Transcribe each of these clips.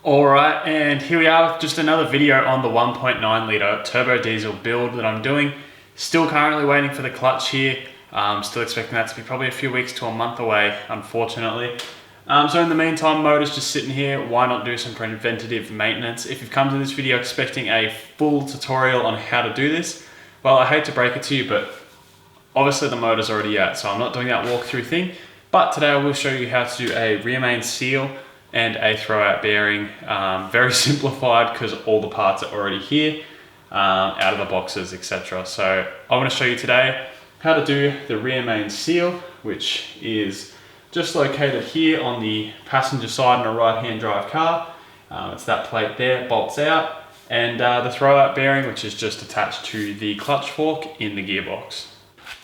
Alright, and here we are with just another video on the 1.9 litre turbo diesel build that I'm doing. Still currently waiting for the clutch here. Still expecting that to be probably a few weeks to a month away, unfortunately. So in the meantime, motor's just sitting here. Why not do some preventative maintenance? If you've come to this video expecting a full tutorial on how to do this, well, I hate to break it to you, but obviously the motor's already out, so I'm not doing that walkthrough thing. But today I will show you how to do a rear main seal and a throwout bearing. Very simplified because all the parts are already here, out of the boxes, etc. So I want to show you today how to do the rear main seal, which is just located here on the passenger side in a right-hand drive car. It's that plate there, bolts out, and the throwout bearing, which is just attached to the clutch fork in the gearbox.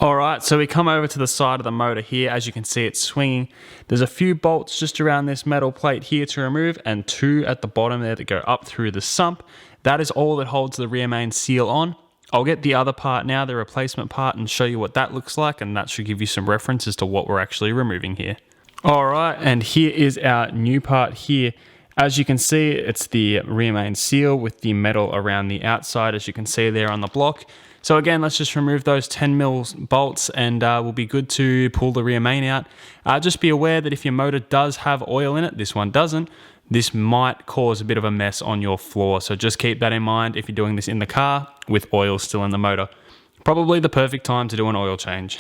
Alright, so we come over to the side of the motor here. As you can see, it's swinging. There's a few bolts just around this metal plate here to remove, and two at the bottom there that go up through the sump. That is all that holds the rear main seal on. I'll get the other part now, the replacement part, and show you what that looks like, and that should give you some reference as to what we're actually removing here. Alright, and here is our new part here. As you can see, it's the rear main seal with the metal around the outside, as you can see there on the block. So again, let's just remove those 10mm bolts and we'll be good to pull the rear main out. Just be aware that if your motor does have oil in it, this one doesn't, this might cause a bit of a mess on your floor. So just keep that in mind if you're doing this in the car with oil still in the motor. Probably the perfect time to do an oil change.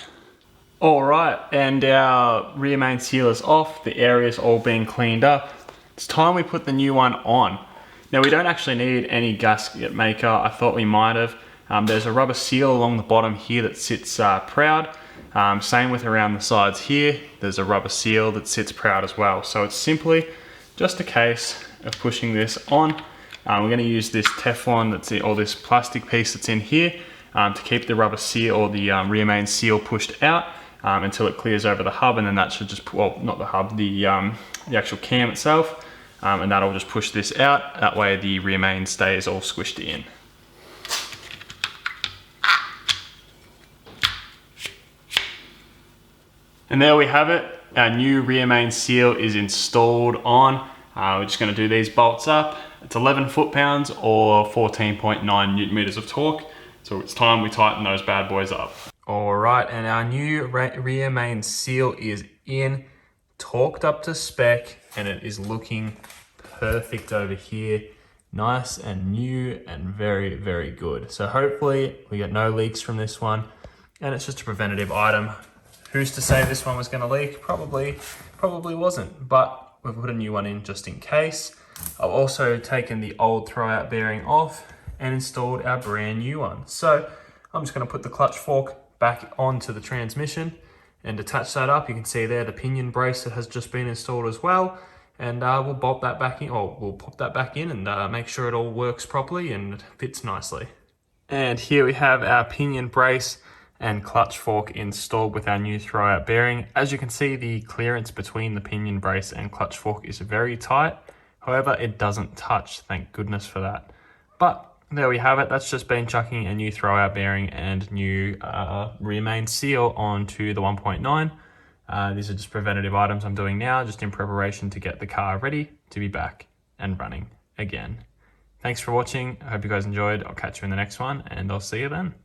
Alright, and our rear main seal is off, the area's all being cleaned up. It's time we put the new one on. Now we don't actually need any gasket maker. I thought we might have. There's a rubber seal along the bottom here that sits proud. Same with around the sides here. There's a rubber seal that sits proud as well. So it's simply just a case of pushing this on. We're going to use this Teflon that's in, or this plastic piece that's in here to keep the rubber seal or the rear main seal pushed out until it clears over the hub, and then that should just, well, not the hub, the actual cam itself, and that'll just push this out. That way the rear main stays all squished in. And there we have it. Our new rear main seal is installed on. We're just going to do these bolts up. It's 11 foot-pounds or 14.9 Newton-meters of torque. So it's time we tighten those bad boys up. All right, and our new rear main seal is in, torqued up to spec, and it is looking perfect over here. Nice and new and very, very good. So hopefully we get no leaks from this one, and it's just a preventative item. Who's to say this one was going to leak? Probably wasn't, but we've put a new one in just in case. I've also taken the old throwout bearing off and installed our brand new one. So I'm just going to put the clutch fork back onto the transmission and attach that up. You can see there the pinion brace that has just been installed as well. And we'll bolt that back in, or we'll pop that back in and make sure it all works properly and fits nicely. And here we have our pinion brace and clutch fork installed with our new throwout bearing. As you can see, the clearance between the pinion brace and clutch fork is very tight. However, it doesn't touch, thank goodness for that. But there we have it. That's just been chucking a new throwout bearing and new rear main seal onto the 1.9. These are just preventative items I'm doing now, just in preparation to get the car ready to be back and running again. Thanks for watching. I hope you guys enjoyed. I'll catch you in the next one, and I'll see you then.